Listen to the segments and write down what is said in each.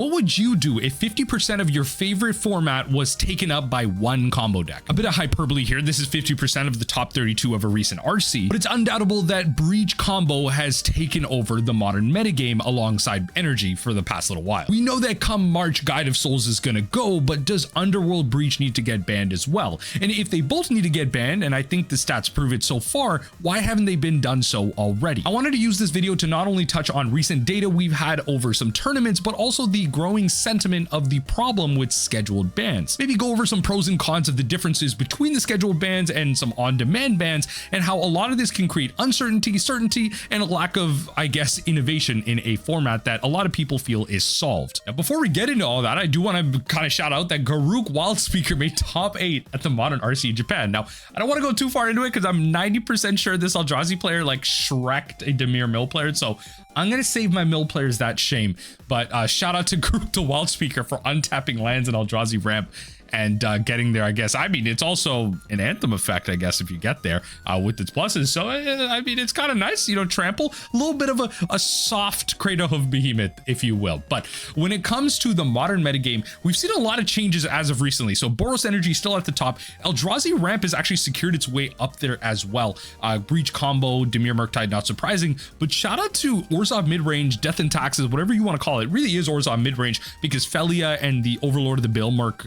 What would you do if 50% of your favorite format was taken up by one combo deck? A bit of hyperbole here. This is 50% of the top 32 of a recent RC, but it's undoubtable that Breach combo has taken over the modern metagame alongside Energy for the past little while. We know that come March, Guide of Souls is gonna go, but does Underworld Breach need to get banned as well? And if they both need to get banned, and I think the stats prove it so far, why haven't they been done so already? I wanted to use this video to not only touch on recent data we've had over some tournaments, but also the growing sentiment of the problem with scheduled bans. Maybe go over some pros and cons of the differences between the scheduled bans and some on-demand bans, and how a lot of this can create uncertainty, certainty, and a lack of, I guess, innovation in a format that a lot of people feel is solved. Now, before we get into all that, I do want to kind of shout out that Garuk Wildspeaker made top 8 at the Modern RC Japan. Now, I don't want to go too far into it because I'm 90% sure this Eldrazi player like Shrek'd a Dimir mill player, so I'm gonna save my mill players that shame. But shout out to Garuk the Wildspeaker for untapping lands in Eldrazi ramp and getting there, I guess. I mean, it's also an Anthem effect, I guess, if you get there with its pluses. So, I mean, it's kind of nice, you know, trample, a little bit of a soft Cradle of Behemoth, if you will. But when it comes to the modern metagame, we've seen a lot of changes as of recently. So Boros Energy still at the top. Eldrazi ramp has actually secured its way up there as well. Breach combo, Dimir Murktide, not surprising. But shout out to Orzhov midrange, Death and Taxes, whatever you want to call it. It really is Orzhov midrange because Felia and the Overlord of the Bailmerk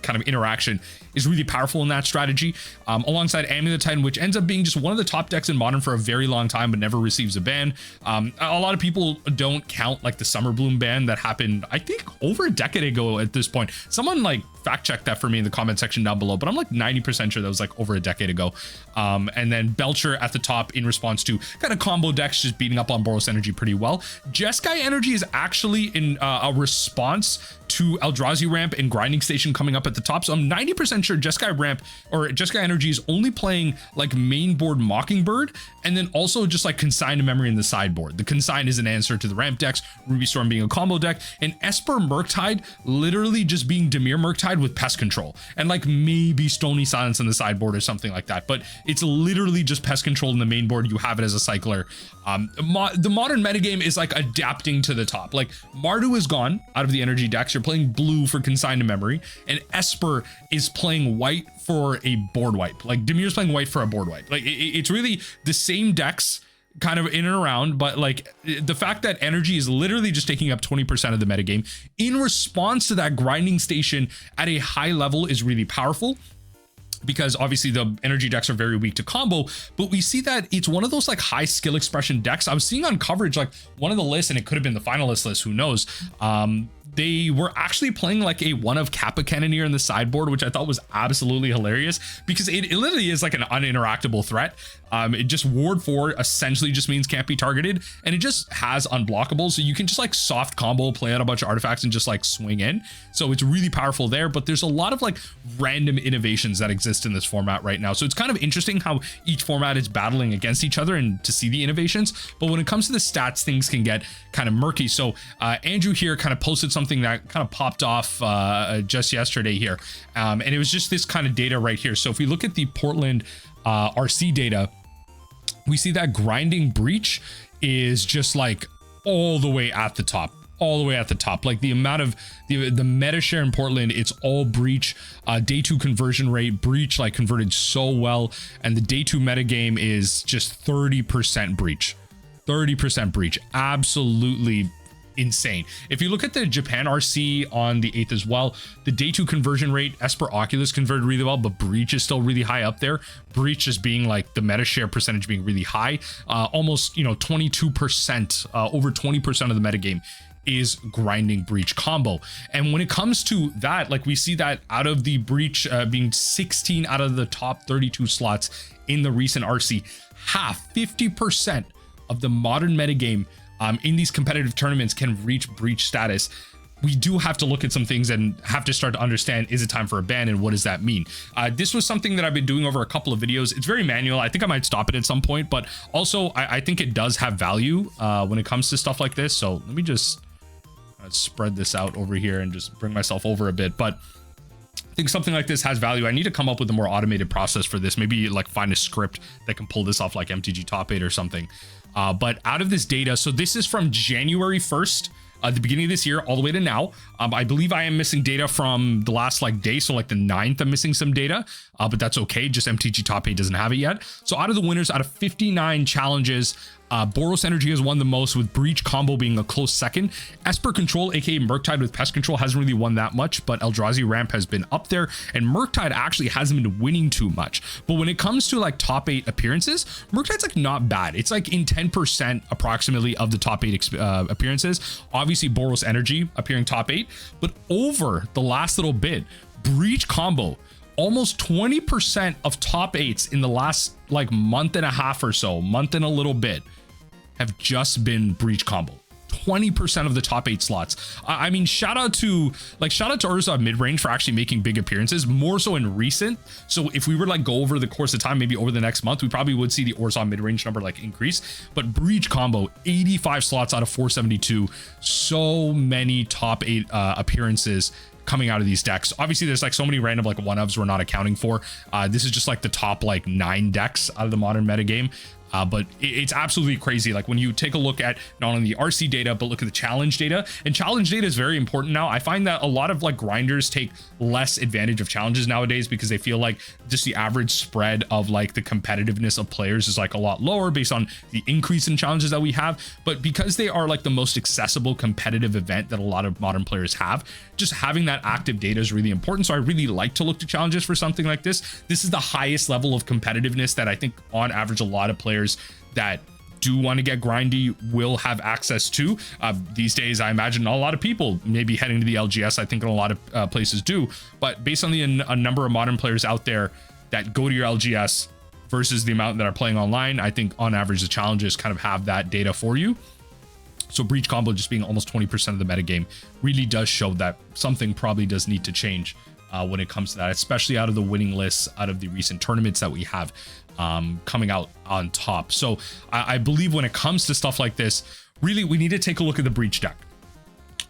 kind of interaction is really powerful in that strategy, alongside Amulet Titan, which ends up being just one of the top decks in Modern for a very long time but never receives a ban. A lot of people don't count like the Summer Bloom ban that happened, I think, over a decade ago at this point. Someone like fact check that for me in the comment section down below, but I'm like 90% sure that was like over a decade ago. And then Belcher at the top in response to kind of combo decks just beating up on Boros Energy pretty well. Jeskai Energy is actually in a response to Eldrazi ramp and Grinding Station coming up at the top. So I'm 90% sure Jeskai ramp or Jeskai Energy is only playing like main board Mockingbird and then also just like Consign to Memory in the sideboard. The Consign is an answer to the ramp decks, Ruby Storm being a combo deck, and Esper Murktide literally just being Dimir Murktide with Pest Control and like maybe Stony Silence in the sideboard or something like that. But it's literally just Pest Control in the main board. You have it as a cycler. The modern metagame is like adapting to the top. Like Mardu is gone out of the energy decks. You're playing blue for Consign to Memory, and Esper is playing white for a board wipe. Like Dimir's playing white for a board wipe. Like it's really the same decks kind of in and around, but like the fact that energy is literally just taking up 20% of the metagame in response to that Grinding Station at a high level is really powerful, because obviously the energy decks are very weak to combo, but we see that it's one of those like high skill expression decks. I was seeing on coverage like one of the lists, and it could have been the finalist list, who knows, they were actually playing like a one of Kappa Cannoneer in the sideboard, which I thought was absolutely hilarious because it literally is like an uninteractable threat. It just ward 4 essentially just means can't be targeted, and it just has unblockable, so you can just like soft combo, play out a bunch of artifacts and just like swing in. So it's really powerful there, but there's a lot of like random innovations that exist in this format right now. So it's kind of interesting how each format is battling against each other and to see the innovations. But when it comes to the stats, things can get kind of murky. So Andrew here kind of posted something that kind of popped off just yesterday here, and it was just this kind of data right here. So if we look at the Portland RC data, we see that Grinding Breach is just like all the way at the top, like the amount of the meta share in Portland, it's all Breach. Day 2 conversion rate, Breach like converted so well, and the day 2 metagame is just 30% Breach, absolutely insane. If you look at the Japan RC on the 8th as well, the day 2 conversion rate, Esper Oculus converted really well, but Breach is still really high up there. Breach just being like the meta share percentage being really high, almost, you know, 22%, over 20% of the metagame is Grinding Breach combo. And when it comes to that, like we see that out of the Breach being 16 out of the top 32 slots in the recent RC, 50% of the modern metagame in these competitive tournaments can reach Breach status. We do have to look at some things and have to start to understand, is it time for a ban and what does that mean? This was something that I've been doing over a couple of videos. It's very manual. I think I might stop it at some point, but also I think it does have value when it comes to stuff like this. So let me just spread this out over here and just bring myself over a bit. But I think something like this has value. I need to come up with a more automated process for this. Maybe like find a script that can pull this off like MTG Top 8 or something. But out of this data, so this is from January 1st the beginning of this year all the way to now. I believe I am missing data from the last like day, so like the 9th I'm missing some data, but that's okay, just MTG Top 8 doesn't have it yet. So out of the winners, out of 59 challenges, Boros Energy has won the most, with Breach Combo being a close second. Esper Control, aka Murktide with Pest Control, hasn't really won that much, but Eldrazi Ramp has been up there, and Murktide actually hasn't been winning too much. But when it comes to like top 8 appearances, Murktide's like not bad. It's like in 10% approximately of the top 8 appearances. Obviously Boros Energy appearing top 8, but over the last little bit, Breach Combo, almost 20% of top 8s in the last like month and a half or so, month and a little bit, have just been Breach Combo. 20% of the top 8 slots. I mean, shout out to Urza mid-range for actually making big appearances, more so in recent. So if we were to like go over the course of time, maybe over the next month, we probably would see the Urza mid-range number like increase. But Breach Combo, 85 slots out of 472. So many top 8 appearances coming out of these decks. Obviously there's like so many random like one-ofs we're not accounting for. This is just like the top like 9 decks out of the modern metagame. But it's absolutely crazy. Like when you take a look at not only the RC data, but look at the challenge data, and challenge data is very important now. I find that a lot of like grinders take less advantage of challenges nowadays because they feel like just the average spread of like the competitiveness of players is like a lot lower based on the increase in challenges that we have. But because they are like the most accessible competitive event that a lot of modern players have, just having that active data is really important. So I really like to look to challenges for something like this. This is the highest level of competitiveness that I think on average a lot of players that do want to get grindy will have access to. These days, I imagine a lot of people maybe heading to the LGS. I think in a lot of places do, but based on the a number of modern players out there that go to your LGS versus the amount that are playing online, I think on average the challenges kind of have that data for you. So Breach Combo just being almost 20% of the metagame really does show that something probably does need to change when it comes to that, especially out of the winning lists, out of the recent tournaments that we have coming out on top. So I believe when it comes to stuff like this, really we need to take a look at the Breach deck.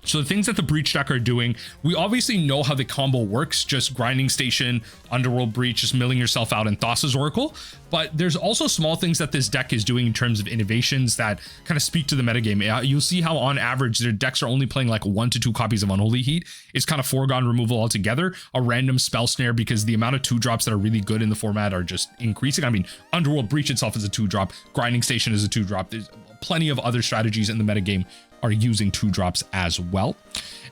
So the things that the Breach deck are doing, we obviously know how the combo works, just grinding station, Underworld Breach, just milling yourself out in Thassa's Oracle. But there's also small things that this deck is doing in terms of innovations that kind of speak to the metagame. You'll see how on average their decks are only playing like 1 to 2 copies of Unholy Heat. It's kind of foregone removal altogether. A random Spell Snare, because the amount of 2-drops that are really good in the format are just increasing. I mean, Underworld Breach itself is a 2-drop, Grinding Station is a 2-drop. There's plenty of other strategies in the metagame are using 2-drops as well.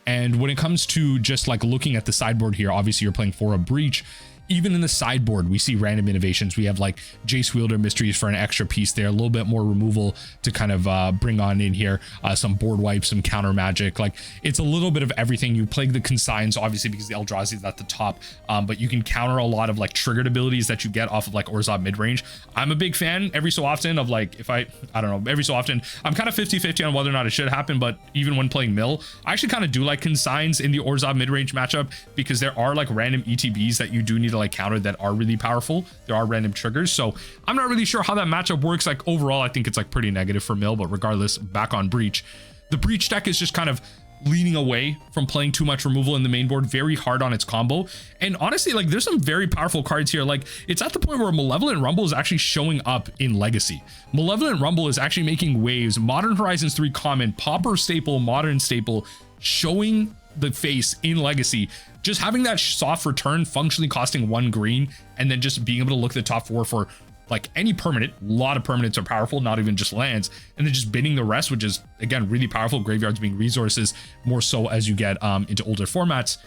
And when it comes to just like looking at the sideboard here, obviously you're playing for a Breach. Even in the sideboard, we see random innovations. We have like Jace Wielder Mysteries for an extra piece there, a little bit more removal to kind of bring on in here, some board wipes, some counter magic. Like it's a little bit of everything. You plague the consigns, obviously, because the Eldrazi is at the top, but you can counter a lot of like triggered abilities that you get off of like Urza mid-range. I'm a big fan every so often of like, I don't know, every so often, I'm kind of 50-50 on whether or not it should happen, but even when playing Mill, I actually kind of do like consigns in the Urza mid-range matchup because there are like random ETBs that you do need to like counter that are really powerful. There are random triggers, so I'm not really sure how that matchup works. Like overall, I think it's like pretty negative for Mill, but regardless, back on Breach, the Breach deck is just kind of leaning away from playing too much removal in the main board, very hard on its combo. And honestly, like there's some very powerful cards here. Like it's at the point where Malevolent Rumble is actually showing up in Legacy. Malevolent Rumble is actually making waves. Modern Horizons 3 common, Pauper staple, modern staple, showing the face in Legacy. Just having that soft return, functionally costing 1 green, and then just being able to look at the top 4 for like any permanent. A lot of permanents are powerful, not even just lands, and then just bidding the rest, which is again really powerful. Graveyards being resources more so as you get into older formats.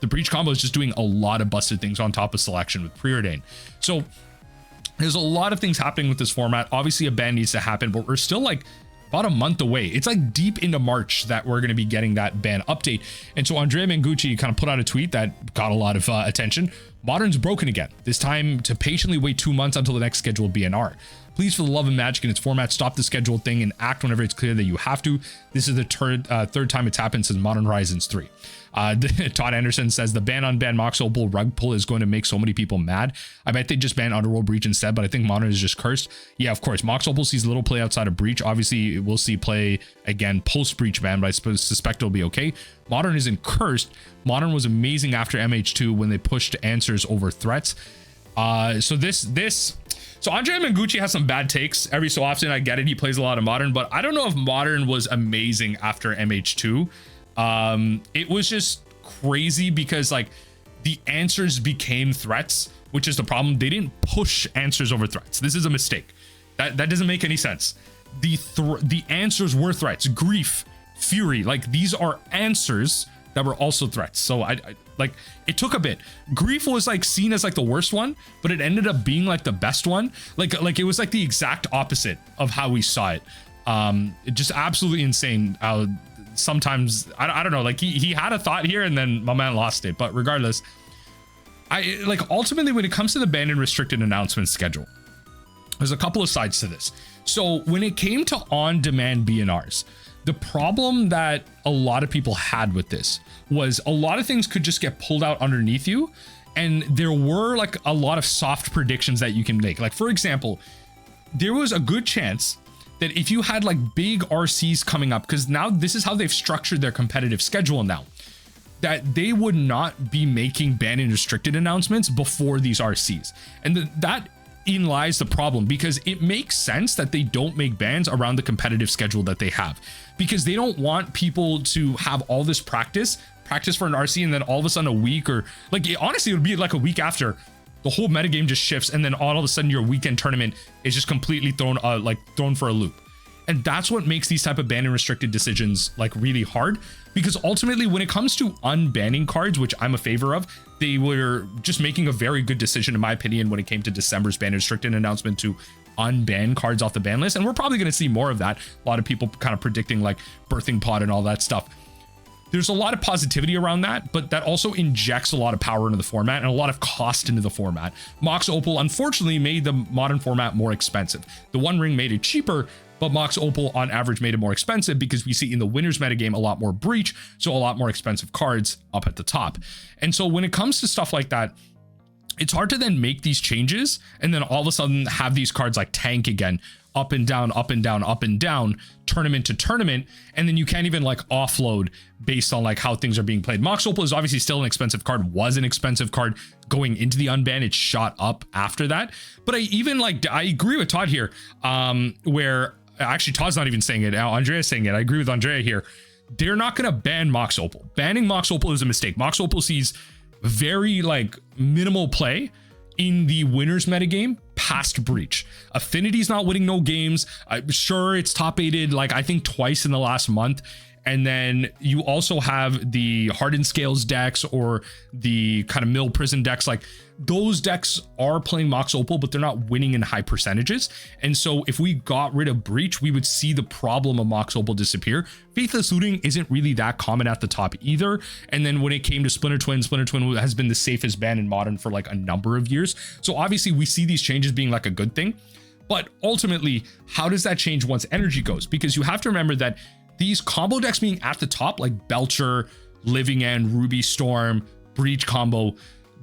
The Breach combo is just doing a lot of busted things on top of selection with Preordain. So there's a lot of things happening with this format. Obviously a ban needs to happen, but we're still like about a month away. It's like deep into March that we're going to be getting that ban update. And so Andrea Mengucci kind of put out a tweet that got a lot of attention. Modern's broken again, this time to patiently wait 2 months until the next scheduled B&R. Please, for the love of Magic and its format, stop the scheduled thing and act whenever it's clear that you have to. This is the third time it's happened since Modern Horizons 3. Todd Anderson says the ban on Mox Opal rug pull is going to make so many people mad. I bet they just ban Underworld Breach instead, but I think Modern is just cursed. Yeah, of course, Mox Opal sees little play outside of Breach. Obviously, we'll see play again post-Breach ban, but I suspect it'll be okay. Modern isn't cursed. Modern was amazing after MH2 when they pushed answers over threats. So Andre Mengucci has some bad takes every so often. I get it, he plays a lot of modern, but I don't know if modern was amazing after MH2. It was just crazy because like the answers became threats, which is the problem. They didn't push answers over threats. This is a mistake. That doesn't make any sense. The answers were threats. Grief, fury, like these are answers that were also threats. So I like, it took a bit. Grief was like seen as like the worst one, but it ended up being like the best one. Like it was like the exact opposite of how we saw it. Just absolutely insane. Sometimes I don't know, like he had a thought here and then my man lost it. But regardless, I like ultimately when it comes to the banned and restricted announcement schedule, there's a couple of sides to this. So when it came to on-demand B&Rs, the problem that a lot of people had with this was a lot of things could just get pulled out underneath you. And there were like a lot of soft predictions that you can make. Like, for example, there was a good chance that if you had like big RCs coming up, because now this is how they've structured their competitive schedule now, that they would not be making banned and restricted announcements before these RCs. And that in lies the problem, because it makes sense that they don't make bans around the competitive schedule that they have, because they don't want people to have all this practice for an RC and then all of a sudden a week, or like honestly it would be like a week after, the whole metagame just shifts and then all of a sudden your weekend tournament is just completely thrown for a loop. And that's what makes these type of banned and restricted decisions like really hard, because ultimately when it comes to unbanning cards, which I'm a favor of, they were just making a very good decision in my opinion when it came to December's banned and restricted announcement to unban cards off the ban list. And we're probably going to see more of that. A lot of people kind of predicting like birthing pod and all that stuff. There's a lot of positivity around that, but that also injects a lot of power into the format and a lot of cost into the format. Mox Opal unfortunately made the modern format more expensive. The One Ring made it cheaper, but Mox Opal on average made it more expensive because we see in the winners metagame a lot more breach, so a lot more expensive cards up at the top. And so when it comes to stuff like that, it's hard to then make these changes and then all of a sudden have these cards like tank again, up and down, up and down, up and down, tournament to tournament, and then you can't even like offload based on like how things are being played. Mox Opal is obviously still an expensive card, was an expensive card going into the unban. It shot up after that. But I agree with Todd here, where actually Todd's not even saying it now, Andrea's saying it. I agree with Andrea here. They're not going to ban Mox Opal. Banning Mox Opal is a mistake. Mox Opal sees very like minimal play in the winners metagame past breach. Affinity's not winning no games. Sure, it's top aided like I think twice in the last month. And then you also have the Hardened Scales decks or the kind of Mill Prison decks. Like those decks are playing Mox Opal, but they're not winning in high percentages. And so if we got rid of breach, we would see the problem of Mox Opal disappear. Faithless Looting isn't really that common at the top either. And then when it came to Splinter Twin has been the safest ban in modern for like a number of years. So obviously we see these changes being like a good thing. But ultimately, how does that change once energy goes? Because you have to remember that these combo decks being at the top, like Belcher, Living End, Ruby Storm, Breach combo,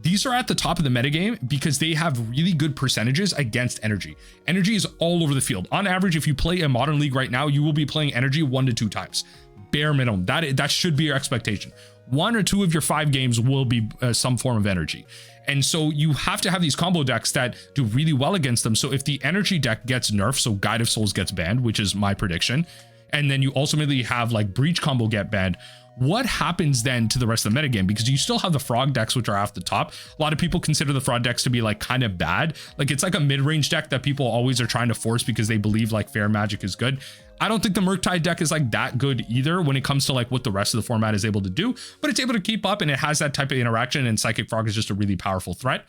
these are at the top of the metagame because they have really good percentages against energy. Energy is all over the field. On average, if you play a modern league right now, you will be playing energy 1 to 2 times. Bare minimum. That should be your expectation. 1 or 2 of your 5 games will be some form of energy. And so you have to have these combo decks that do really well against them. So if the energy deck gets nerfed, so Guide of Souls gets banned, which is my prediction, and then you ultimately have like Breach combo get banned, what happens then to the rest of the metagame? Because you still have the frog decks, which are off the top. A lot of people consider the frog decks to be like kind of bad. Like it's like a mid-range deck that people always are trying to force because they believe like Fair Magic is good. I don't think the Murktide deck is like that good either when it comes to like what the rest of the format is able to do, but it's able to keep up and it has that type of interaction, and Psychic Frog is just a really powerful threat.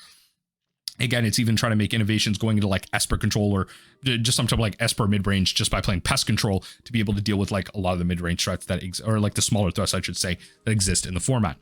Again, it's even trying to make innovations going into like Esper control or just some type of like Esper mid-range just by playing pest control to be able to deal with like a lot of the mid-range threats that or like the smaller threats, I should say, that exist in the format.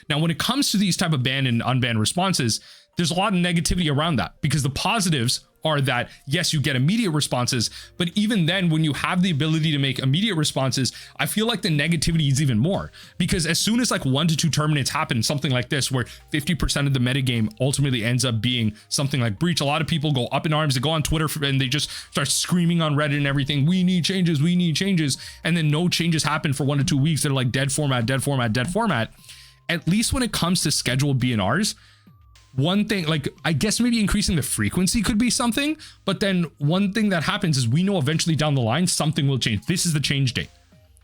Now, when it comes to these type of ban and unban responses, there's a lot of negativity around that because the positives are that yes, you get immediate responses, but even then when you have the ability to make immediate responses, I feel like the negativity is even more, because as soon as like 1 to 2 terminates happen, something like this where 50% of the metagame ultimately ends up being something like Breach, a lot of people go up in arms, they go on Twitter and they just start screaming on Reddit and everything, we need changes, and then no changes happen for 1 to 2 weeks. They're like dead format. At least when it comes to scheduled B&Rs, one thing, like, I guess maybe increasing the frequency could be something, but then one thing that happens is we know eventually down the line something will change. This is the change date.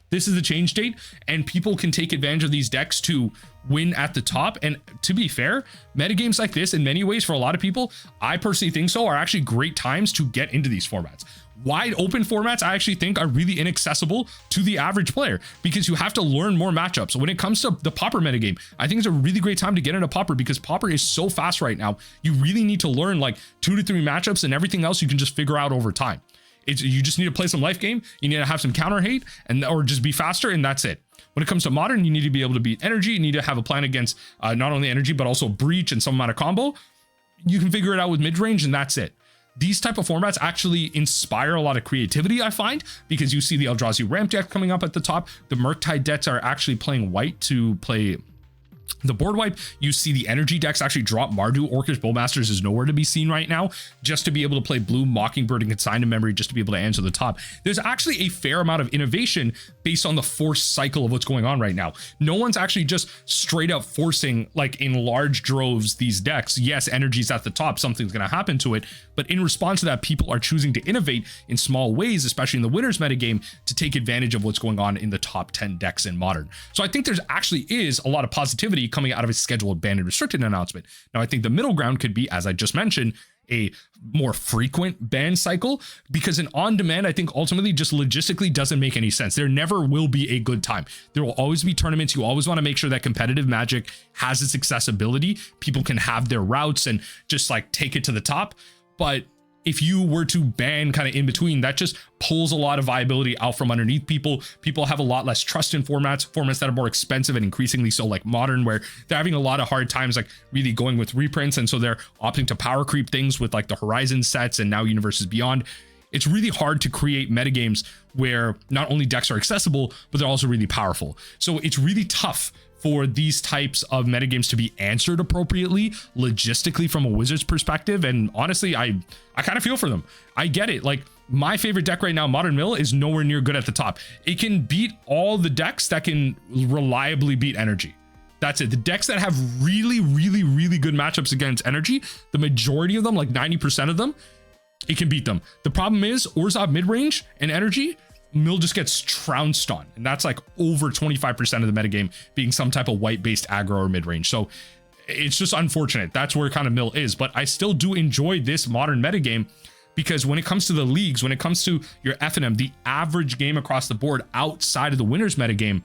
This is the change date, and people can take advantage of these decks to win at the top. And to be fair, metagames like this, in many ways, for a lot of people, I personally think so, are actually great times to get into these formats. Wide open formats, I actually think, are really inaccessible to the average player because you have to learn more matchups. When it comes to the Pauper metagame, I think it's a really great time to get into Pauper because Pauper is so fast right now. You really need to learn like 2 to 3 matchups, and everything else you can just figure out over time. You just need to play some life game. You need to have some counter hate or just be faster, and that's it. When it comes to modern, you need to be able to beat energy. You need to have a plan against not only energy, but also breach and some amount of combo. You can figure it out with mid-range, and that's it. These type of formats actually inspire a lot of creativity, I find, because you see the Eldrazi ramp deck coming up at the top. The Murktide decks are actually playing white to play the board wipe. You see the energy decks actually drop Mardu. Orcish Bowmasters is nowhere to be seen right now, just to be able to play blue Mockingbird and Consigned to Memory, just to be able to answer the top. There's actually a fair amount of innovation based on the force cycle of what's going on right now. No one's actually just straight up forcing like in large droves these decks. Yes, energy's at the top, something's going to happen to it, but in response to that, people are choosing to innovate in small ways, especially in the winners metagame, to take advantage of what's going on in the top 10 decks in modern. So I think there's actually is a lot of positivity coming out of his scheduled banned and restricted announcement. Now, I think the middle ground could be, as I just mentioned, a more frequent ban cycle, because an on-demand, I think ultimately just logistically doesn't make any sense. There never will be a good time. There will always be tournaments. You always want to make sure that competitive Magic has its accessibility. People can have their routes and just like take it to the top. But if you were to ban kind of in between, that just pulls a lot of viability out from underneath people. People have a lot less trust in formats that are more expensive and increasingly so, like modern, where they're having a lot of hard times like really going with reprints. And so they're opting to power creep things with like the Horizon sets and now Universes Beyond. It's really hard to create metagames where not only decks are accessible, but they're also really powerful. So it's really tough for these types of metagames to be answered appropriately logistically from a Wizards perspective. And honestly, I kind of feel for them. I get it. Like, my favorite deck right now, Modern Mill, is nowhere near good at the top. It can beat all the decks that can reliably beat energy. That's it. The decks that have really, really, really good matchups against energy, the majority of them, like 90% of them, it can beat them. The problem is Orzhov mid-range and energy, Mill just gets trounced on, and that's like over 25% of the metagame being some type of white-based aggro or mid-range. So it's just unfortunate. That's where kind of Mill is, but I still do enjoy this modern metagame because when it comes to the leagues, when it comes to your FNM, the average game across the board outside of the winners metagame,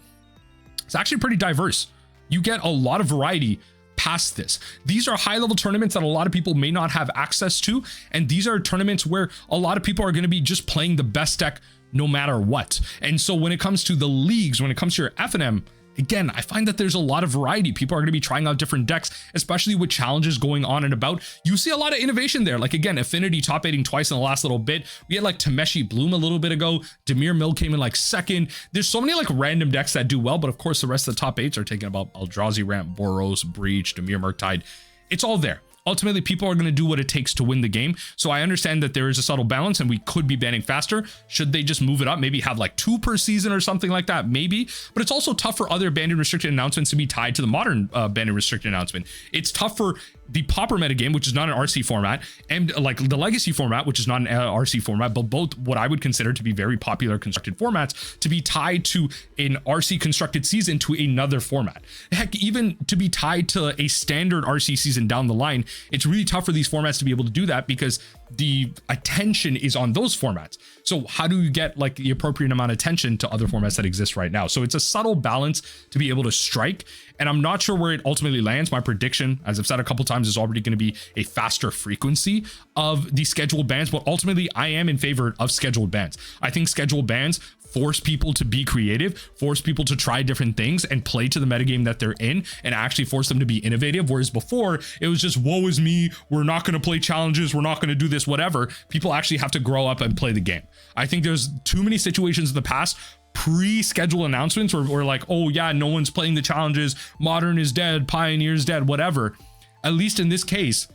it's actually pretty diverse. You get a lot of variety past this. These are high-level tournaments that a lot of people may not have access to, and these are tournaments where a lot of people are going to be just playing the best deck no matter what. And so when it comes to the leagues, when it comes to your FNM, again, I find that there's a lot of variety. People are going to be trying out different decks, especially with challenges going on and about. You see a lot of innovation there. Like, again, Affinity top 8ing twice in the last little bit. We had like Tameshi Bloom a little bit ago. Dimir Mill came in like second. There's so many like random decks that do well, but of course the rest of the top 8s are taking about Eldrazi Ramp, Boros, Breach, Dimir Murktide. It's all there. Ultimately, people are going to do what it takes to win the game. So I understand that there is a subtle balance and we could be banning faster. Should they just move it up? Maybe have like 2 per season or something like that? Maybe. But it's also tough for other banned and restricted announcements to be tied to the modern banned and restricted announcement. It's tough for the Pauper metagame, which is not an RC format, and like the Legacy format, which is not an RC format, but both what I would consider to be very popular constructed formats, to be tied to an RC constructed season to another format. Heck, even to be tied to a standard RC season down the line, it's really tough for these formats to be able to do that because the attention is on those formats. So how do you get like the appropriate amount of attention to other formats that exist right now? So it's a subtle balance to be able to strike, and I'm not sure where it ultimately lands. My prediction, as I've said a couple times, is already going to be a faster frequency of the scheduled bans, but ultimately I am in favor of scheduled bans. I think scheduled bans force people to be creative, force people to try different things and play to the metagame that they're in, and actually force them to be innovative. Whereas before it was just, woe is me, we're not going to play challenges, we're not going to do this, whatever. People actually have to grow up and play the game. I think there's too many situations in the past pre-schedule announcements where we're like, oh yeah, no one's playing the challenges, Modern is dead, Pioneer's dead, whatever. At least in this case,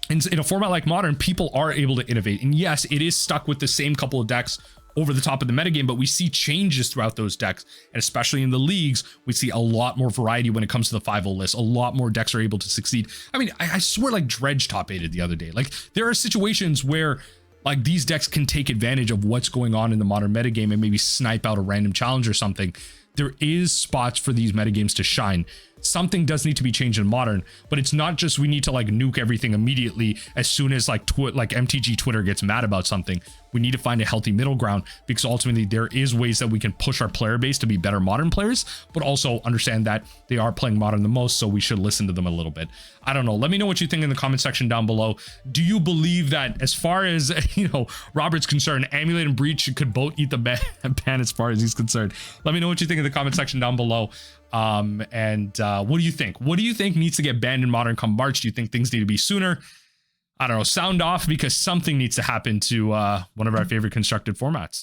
in a format like Modern, people are able to innovate. And yes, it is stuck with the same couple of decks over the top of the metagame, but we see changes throughout those decks. And especially in the leagues, we see a lot more variety when it comes to the 5-0 list. A lot more decks are able to succeed. I mean, I swear like Dredge top 8'd the other day. Like there are situations where like these decks can take advantage of what's going on in the modern metagame and maybe snipe out a random challenge or something. There is spots for these metagames to shine. Something does need to be changed in modern, but it's not just we need to like nuke everything immediately as soon as like MTG Twitter gets mad about something. We need to find a healthy middle ground, because ultimately there is ways that we can push our player base to be better modern players, but also understand that they are playing modern the most, so we should listen to them a little bit. I don't know. Let me know what you think in the comment section down below. Do you believe that, as far as Robert's concerned, Amulet and Breach could both eat the ban as far as he's concerned? Let me know what you think in the comment section down below. What do you think? What do you think needs to get banned in modern come March? Do you think things need to be sooner? I don't know. Sound off, because something needs to happen to one of our favorite constructed formats.